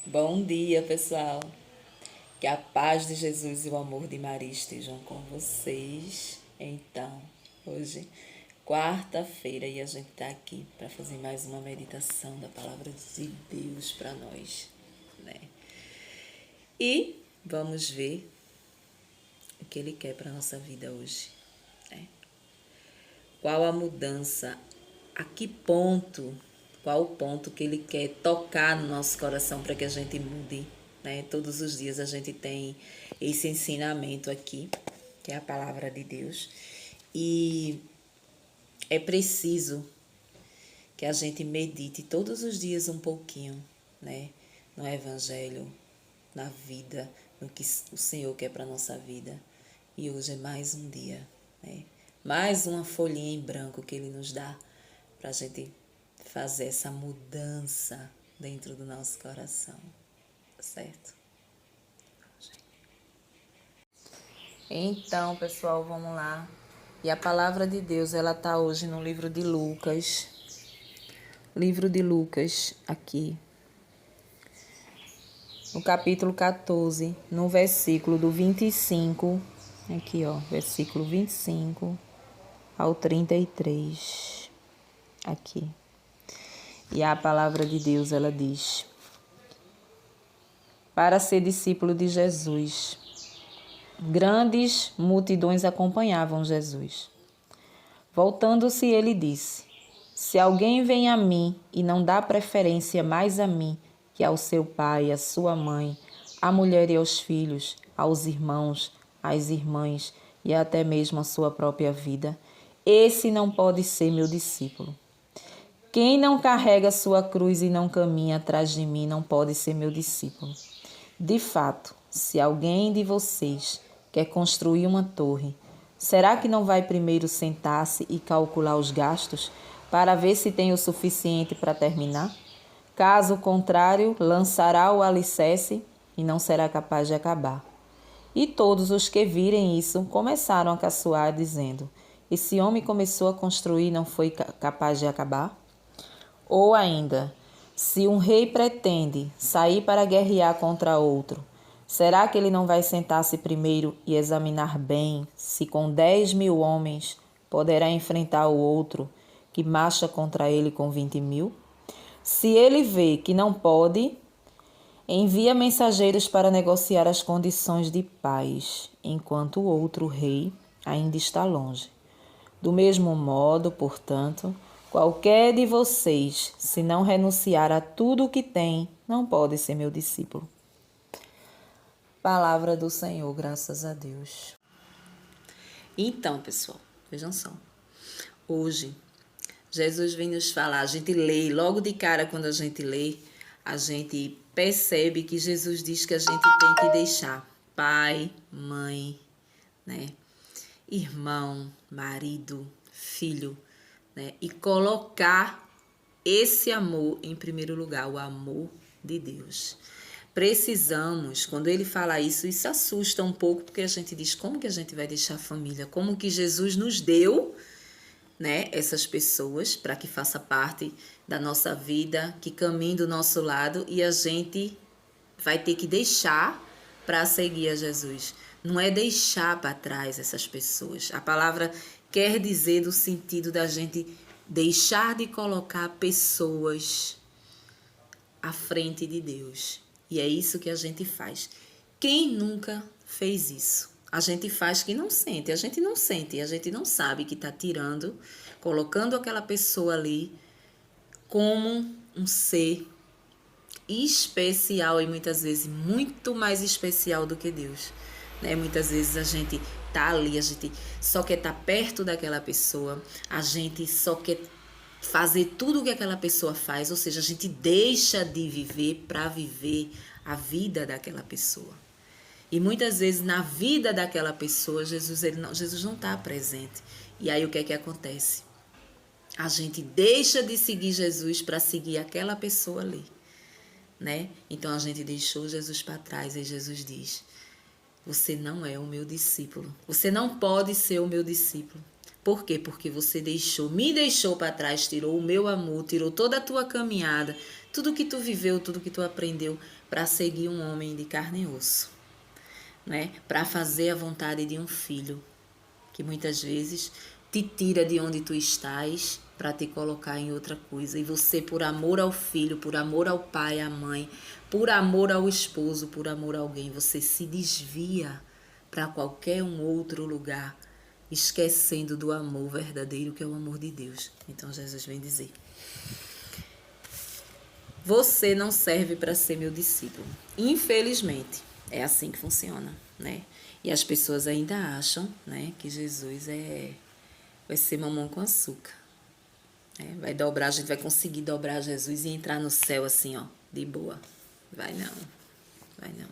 Bom dia, pessoal. Que a paz de Jesus e o amor de Maria estejam com vocês. Então, hoje, quarta-feira, e a gente está aqui para fazer mais uma meditação da palavra de Deus para nós, né? E vamos ver o que Ele quer para nossa vida hoje, né? Qual a mudança? A que ponto? Qual o ponto que Ele quer tocar no nosso coração para que a gente mude, né? Todos os dias a gente tem esse ensinamento aqui, que é a palavra de Deus. E é preciso que a gente medite todos os dias um pouquinho, né? No Evangelho, na vida, no que o Senhor quer para a nossa vida. E hoje é mais um dia, né? Mais uma folhinha em branco que Ele nos dá para a gente fazer essa mudança dentro do nosso coração, certo? Então, pessoal, vamos lá. E a palavra de Deus, ela tá hoje no livro de Lucas. Livro de Lucas, aqui. No capítulo 14, no versículo do 25. Aqui, ó, versículo 25 ao 33. Aqui. E a palavra de Deus, ela diz: para ser discípulo de Jesus, grandes multidões acompanhavam Jesus. Voltando-se, ele disse: se alguém vem a mim e não dá preferência mais a mim que ao seu pai, à sua mãe, à mulher e aos filhos, aos irmãos, às irmãs e até mesmo à sua própria vida, esse não pode ser meu discípulo. Quem não carrega sua cruz e não caminha atrás de mim não pode ser meu discípulo. De fato, se alguém de vocês quer construir uma torre, será que não vai primeiro sentar-se e calcular os gastos para ver se tem o suficiente para terminar? Caso contrário, lançará o alicerce e não será capaz de acabar. E todos os que virem isso começaram a caçoar, dizendo: esse homem começou a construir e não foi capaz de acabar? Ou ainda, se um rei pretende sair para guerrear contra outro, será que ele não vai sentar-se primeiro e examinar bem se com 10.000 homens poderá enfrentar o outro que marcha contra ele com 20.000? Se ele vê que não pode, envia mensageiros para negociar as condições de paz, enquanto o outro rei ainda está longe. Do mesmo modo, portanto, qualquer de vocês, se não renunciar a tudo o que tem, não pode ser meu discípulo. Palavra do Senhor, graças a Deus. Então, pessoal, vejam só. Hoje, Jesus vem nos falar, a gente lê, logo de cara quando a gente lê, a gente percebe que Jesus diz que a gente tem que deixar pai, mãe, né? Irmão, marido, filho, né? E colocar esse amor em primeiro lugar, o amor de Deus. Precisamos, quando ele fala isso, isso assusta um pouco, porque a gente diz, como que a gente vai deixar a família? Como que Jesus nos deu, né, essas pessoas para que faça parte da nossa vida, que caminhe do nosso lado, e a gente vai ter que deixar para seguir a Jesus. Não é deixar para trás essas pessoas. A palavra quer dizer no sentido da gente deixar de colocar pessoas à frente de Deus. E é isso que a gente faz. Quem nunca fez isso? A gente faz que não sente. A gente não sente, a gente não sabe que está tirando, colocando aquela pessoa ali como um ser especial e muitas vezes muito mais especial do que Deus, né? Muitas vezes a gente tá ali, a gente só quer estar perto daquela pessoa, a gente só quer fazer tudo o que aquela pessoa faz, ou seja, a gente deixa de viver para viver a vida daquela pessoa. E muitas vezes na vida daquela pessoa, Jesus não está presente. E aí o que é que acontece? A gente deixa de seguir Jesus para seguir aquela pessoa ali, né? Então a gente deixou Jesus para trás e Jesus diz: você não é o meu discípulo. Você não pode ser o meu discípulo. Por quê? Porque você me deixou para trás, tirou o meu amor, tirou toda a tua caminhada, tudo que tu viveu, tudo que tu aprendeu para seguir um homem de carne e osso, né? Para fazer a vontade de um filho, que muitas vezes te tira de onde tu estás para te colocar em outra coisa. E você, por amor ao filho, por amor ao pai, à mãe, por amor ao esposo, por amor a alguém, você se desvia para qualquer um outro lugar, esquecendo do amor verdadeiro, que é o amor de Deus. Então Jesus vem dizer: você não serve para ser meu discípulo. Infelizmente, é assim que funciona, né? E as pessoas ainda acham, né, que Jesus vai ser mamão com açúcar. Né? Vai dobrar, a gente vai conseguir dobrar Jesus e entrar no céu assim, ó, de boa. Vai não, vai não.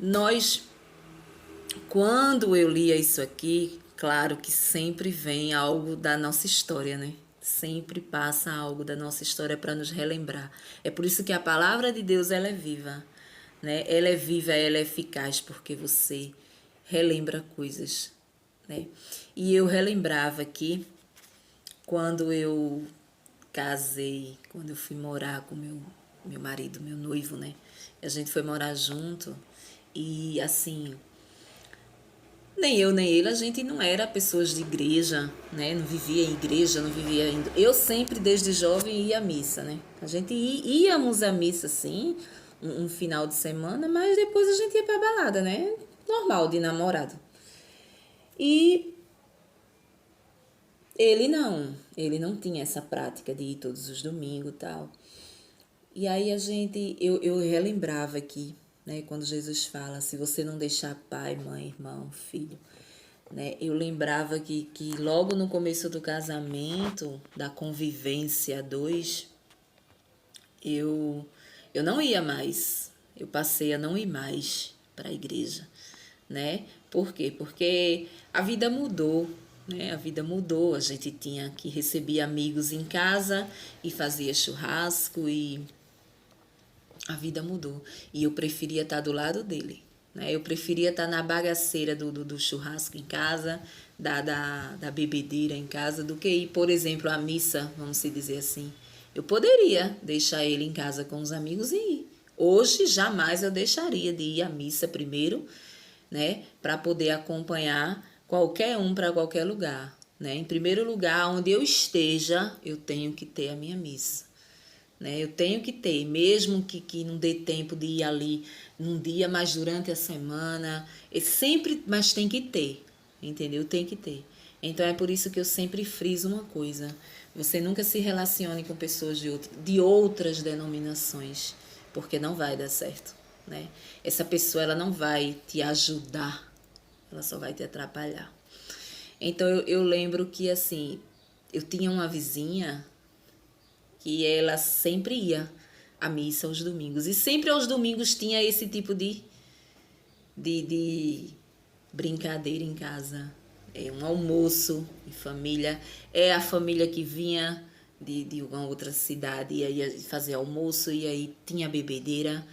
Nós, quando eu lia isso aqui, claro que sempre vem algo da nossa história, né? Sempre passa algo da nossa história para nos relembrar. É por isso que a palavra de Deus, ela é viva, né? Ela é viva, ela é eficaz, porque você relembra coisas, né? E eu relembrava que quando eu casei, quando eu fui morar com meu marido, meu noivo, né? A gente foi morar junto e assim, nem eu nem ele, a gente não era pessoas de igreja, né? Não vivia em igreja, não vivia indo. Eu sempre, desde jovem, ia à missa, né? A gente íamos à missa, sim, um final de semana, mas depois a gente ia pra balada, né? Normal, de namorado. E ele não tinha essa prática de ir todos os domingos e tal. E aí eu relembrava aqui, né, quando Jesus fala, se você não deixar pai, mãe, irmão, filho, né, eu lembrava que logo no começo do casamento, da convivência a dois, eu não ia mais, eu passei a não ir mais para a igreja, né? Por quê? Porque a vida mudou, né? A vida mudou, a gente tinha que receber amigos em casa e fazia churrasco e a vida mudou. E eu preferia estar do lado dele, né? Eu preferia estar na bagaceira do churrasco em casa, da bebedeira em casa, do que ir, por exemplo, à missa, vamos se dizer assim. Eu poderia deixar ele em casa com os amigos e ir. Hoje, jamais eu deixaria de ir à missa primeiro, né? Para poder acompanhar qualquer um para qualquer lugar, né? Em primeiro lugar, onde eu esteja, eu tenho que ter a minha missa. Né? Eu tenho que ter, mesmo que não dê tempo de ir ali num dia, mas durante a semana, sempre, mas tem que ter, entendeu? Tem que ter. Então é por isso que eu sempre friso uma coisa: você nunca se relacione com pessoas de outras denominações, porque não vai dar certo, né? Essa pessoa, ela não vai te ajudar, ela só vai te atrapalhar. Então eu lembro que assim, eu tinha uma vizinha que ela sempre ia à missa aos domingos. E sempre aos domingos tinha esse tipo de brincadeira em casa. É um almoço em família. É a família que vinha de uma outra cidade e ia fazer almoço e aí tinha bebedeira,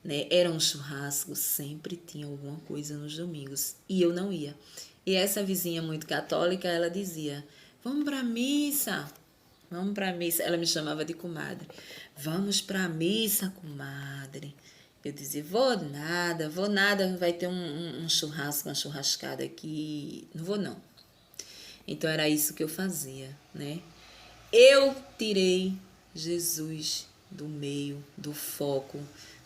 né? Era um churrasco, sempre tinha alguma coisa nos domingos. E eu não ia. E essa vizinha muito católica, ela dizia: vamos para a missa. Vamos para a missa. Ela me chamava de comadre. Vamos para a missa, comadre. Eu dizia: vou nada, vai ter um churrasco, uma churrascada aqui. Não vou, não. Então era isso que eu fazia, né? Eu tirei Jesus do meio, do foco,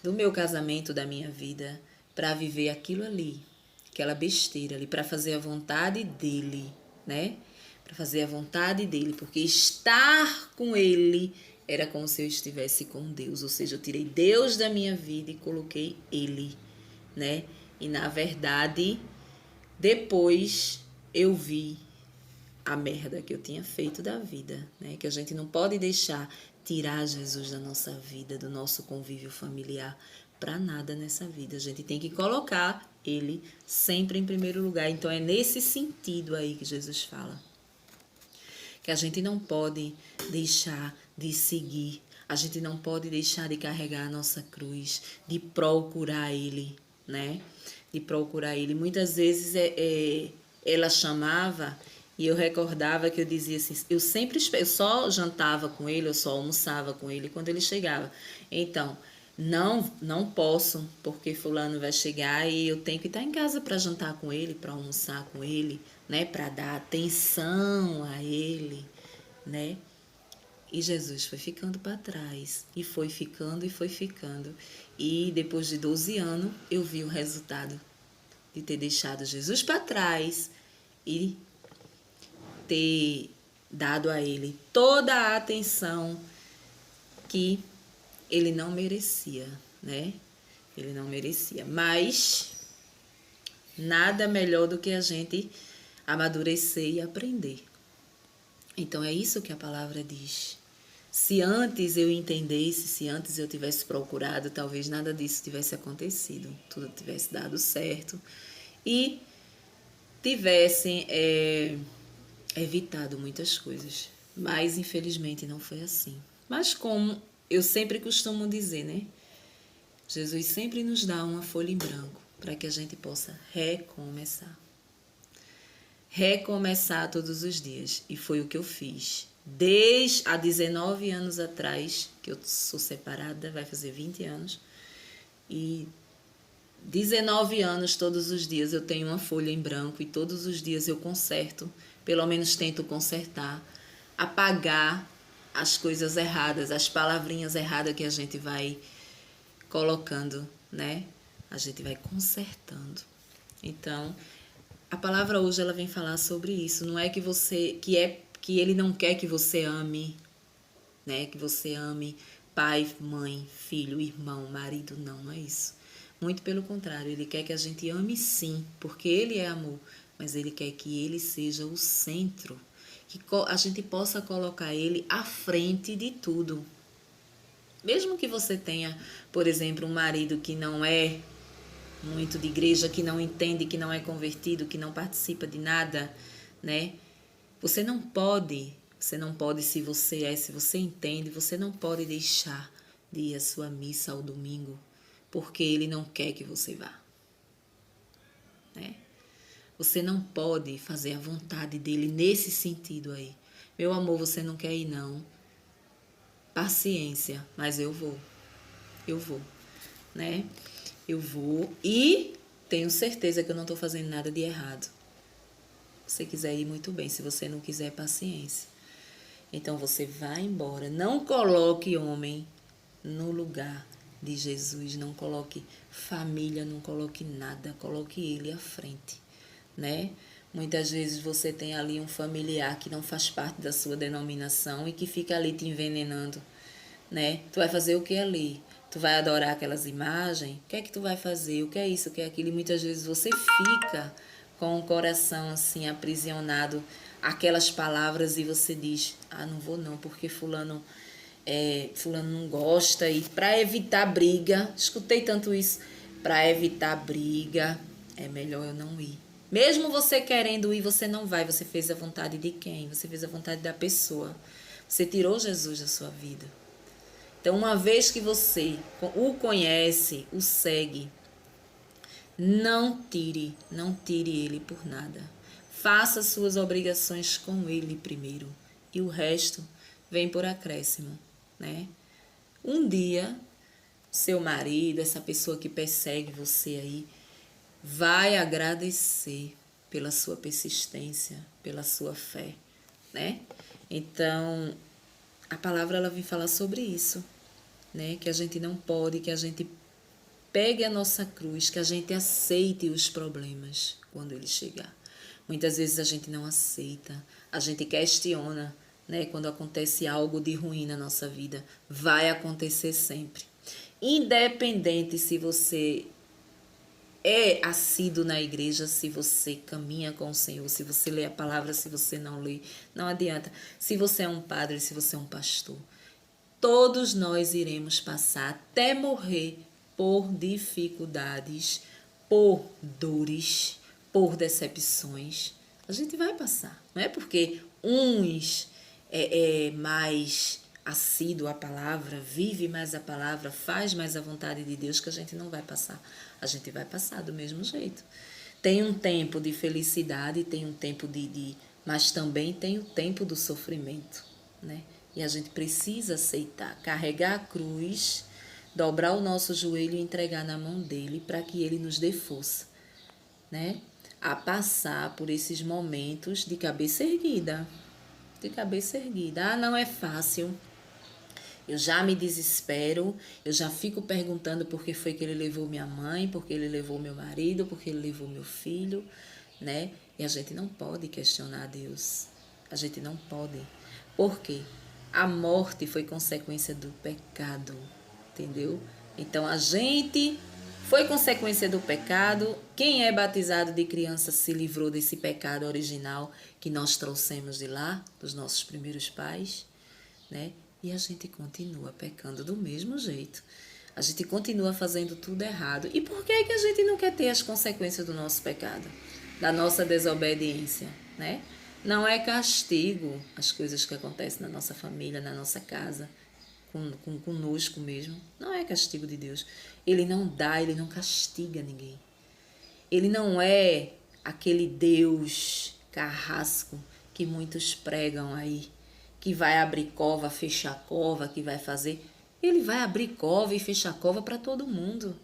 do meu casamento, da minha vida, para viver aquilo ali, aquela besteira ali, para fazer a vontade dele, né? Para fazer a vontade dele, porque estar com ele era como se eu estivesse com Deus, ou seja, eu tirei Deus da minha vida e coloquei ele, né? E na verdade, depois eu vi a merda que eu tinha feito da vida, né? Que a gente não pode deixar tirar Jesus da nossa vida, do nosso convívio familiar, para nada nessa vida. A gente tem que colocar ele sempre em primeiro lugar. Então é nesse sentido aí que Jesus fala. Que a gente não pode deixar de seguir, a gente não pode deixar de carregar a nossa cruz, de procurar ele, né? De procurar ele. Muitas vezes ela chamava E eu recordava que eu dizia assim, eu só jantava com ele, eu só almoçava com ele quando ele chegava. Então, não posso, porque fulano vai chegar e eu tenho que estar em casa para jantar com ele, para almoçar com ele, né, para dar atenção a ele, né? E Jesus foi ficando para trás, e foi ficando e foi ficando. E depois de 12 anos, eu vi o resultado de ter deixado Jesus para trás e ter dado a ele toda a atenção que ele não merecia, né? Ele não merecia. Mas nada melhor do que a gente amadurecer e aprender. Então é isso que a palavra diz. Se antes eu entendesse, se antes eu tivesse procurado, talvez nada disso tivesse acontecido. Tudo tivesse dado certo e tivessem evitado muitas coisas. Mas infelizmente não foi assim. Mas como eu sempre costumo dizer, né? Jesus sempre nos dá uma folha em branco para que a gente possa recomeçar. Recomeçar todos os dias. E foi o que eu fiz. Desde há 19 anos atrás, que eu sou separada, vai fazer 20 anos. E 19 anos todos os dias eu tenho uma folha em branco e todos os dias eu conserto, pelo menos tento consertar, apagar as coisas erradas, as palavrinhas erradas que a gente vai colocando, né? A gente vai consertando. Então, a palavra hoje ela vem falar sobre isso. Não é que ele não quer que você ame, né? Que você ame pai, mãe, filho, irmão, marido, não é isso. Muito pelo contrário, ele quer que a gente ame sim, porque ele é amor, mas ele quer que ele seja o centro, que a gente possa colocar ele à frente de tudo. Mesmo que você tenha, por exemplo, um marido que não é muito de igreja, que não entende, que não é convertido, que não participa de nada, né? Você não pode, se você entende, você não pode deixar de ir à sua missa ao domingo, porque ele não quer que você vá, né? Você não pode fazer a vontade dele nesse sentido aí. Meu amor, você não quer ir não. Paciência, mas eu vou, né? Eu vou e tenho certeza que eu não estou fazendo nada de errado. Se você quiser ir, muito bem. Se você não quiser, paciência. Então você vai embora. Não coloque homem no lugar de Jesus. Não coloque família, não coloque nada. Coloque ele à frente, né? Muitas vezes você tem ali um familiar que não faz parte da sua denominação e que fica ali te envenenando, né? Tu vai fazer o que ali? Tu vai adorar aquelas imagens? O que é que tu vai fazer? O que é isso? O que é aquilo? E muitas vezes você fica com o coração assim aprisionado aquelas palavras e você diz, não vou não, porque fulano não gosta. E para evitar briga, escutei tanto isso, para evitar briga é melhor eu não ir. Mesmo você querendo ir, você não vai. Você fez a vontade de quem? Você fez a vontade da pessoa. Você tirou Jesus da sua vida. Então, uma vez que você o conhece, o segue, não tire ele por nada. Faça suas obrigações com ele primeiro e o resto vem por acréscimo, né? Um dia, seu marido, essa pessoa que persegue você aí, vai agradecer pela sua persistência, pela sua fé, né? Então, a palavra ela vem falar sobre isso, né? Que a gente não pode, que a gente pegue a nossa cruz, que a gente aceite os problemas quando ele chegar. Muitas vezes a gente não aceita, a gente questiona, né? Quando acontece algo de ruim na nossa vida, vai acontecer sempre. Independente se você é assíduo na igreja, se você caminha com o Senhor, se você lê a palavra, se você não lê, não adianta. Se você é um padre, se você é um pastor, todos nós iremos passar até morrer por dificuldades, por dores, por decepções. A gente vai passar. Não é porque uns é mais assíduo à palavra, vive mais a palavra, faz mais a vontade de Deus, que a gente não vai passar. A gente vai passar do mesmo jeito. Tem um tempo de felicidade, tem um tempo de mas também tem o tempo do sofrimento, né? E a gente precisa aceitar, carregar a cruz, dobrar o nosso joelho e entregar na mão dele para que ele nos dê força, né? A passar por esses momentos de cabeça erguida. De cabeça erguida. Ah, não é fácil. Eu já me desespero, eu já fico perguntando por que foi que ele levou minha mãe, por que ele levou meu marido, por que ele levou meu filho, né? E a gente não pode questionar Deus. A gente não pode. Por quê? A morte foi consequência do pecado, entendeu? Então a gente foi consequência do pecado. Quem é batizado de criança se livrou desse pecado original que nós trouxemos de lá, dos nossos primeiros pais, né? E a gente continua pecando do mesmo jeito. A gente continua fazendo tudo errado. E por que é que a gente não quer ter as consequências do nosso pecado? Da nossa desobediência, né? Não é castigo as coisas que acontecem na nossa família, na nossa casa, conosco mesmo. Não é castigo de Deus. Ele não dá, ele não castiga ninguém. Ele não é aquele Deus carrasco que muitos pregam aí, que vai abrir cova, fechar cova, que vai fazer. Ele vai abrir cova e fechar cova para todo mundo,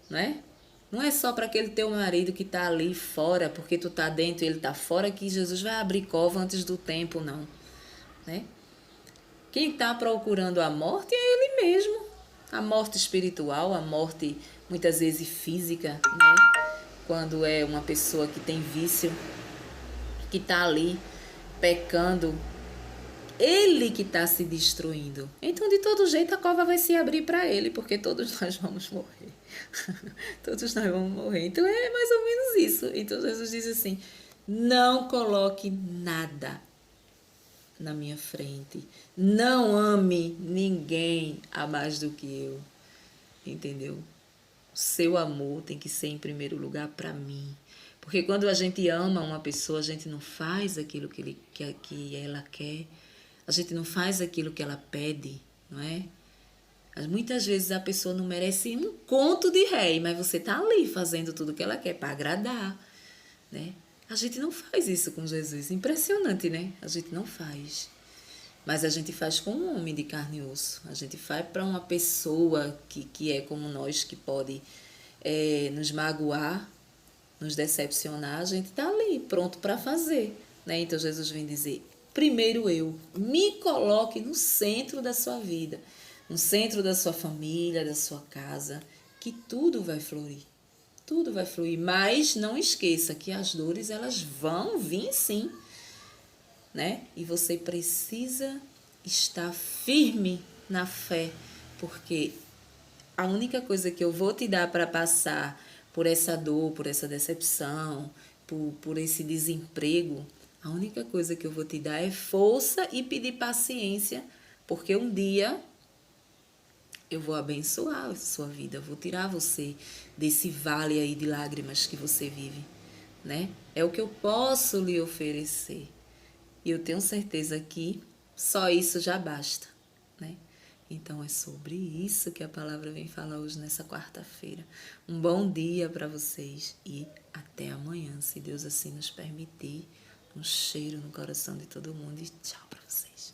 né? Não é só para aquele teu marido que está ali fora, porque tu está dentro e ele está fora, que Jesus vai abrir cova antes do tempo, não, né? Quem está procurando a morte é ele mesmo. A morte espiritual, a morte muitas vezes física, né? Quando é uma pessoa que tem vício, que está ali pecando, ele que está se destruindo. Então, de todo jeito, a cova vai se abrir para ele, porque todos nós vamos morrer. Todos nós vamos morrer. Então, é mais ou menos isso. Então, Jesus diz assim, não coloque nada na minha frente. Não ame ninguém a mais do que eu. Entendeu? O seu amor tem que ser em primeiro lugar para mim. Porque quando a gente ama uma pessoa, a gente não faz aquilo que ela quer. A gente não faz aquilo que ela pede, não é? Muitas vezes a pessoa não merece um conto de réis, mas você está ali fazendo tudo o que ela quer para agradar, né? A gente não faz isso com Jesus. Impressionante, né? A gente não faz. Mas a gente faz com um homem de carne e osso. A gente faz para uma pessoa que é como nós, que pode nos magoar, nos decepcionar. A gente está ali, pronto para fazer, né? Então Jesus vem dizer, primeiro eu, me coloque no centro da sua vida, no centro da sua família, da sua casa, que tudo vai florir. Tudo vai fluir, mas não esqueça que as dores elas vão vir sim, né? E você precisa estar firme na fé, porque a única coisa que eu vou te dar para passar por essa dor, por essa decepção, por esse desemprego, a única coisa que eu vou te dar é força e pedir paciência, porque um dia eu vou abençoar a sua vida, eu vou tirar você desse vale aí de lágrimas que você vive, né? É o que eu posso lhe oferecer. E eu tenho certeza que só isso já basta, né? Então é sobre isso que a palavra vem falar hoje nessa quarta-feira. Um bom dia para vocês e até amanhã, se Deus assim nos permitir. Um cheiro no coração de todo mundo e tchau para vocês.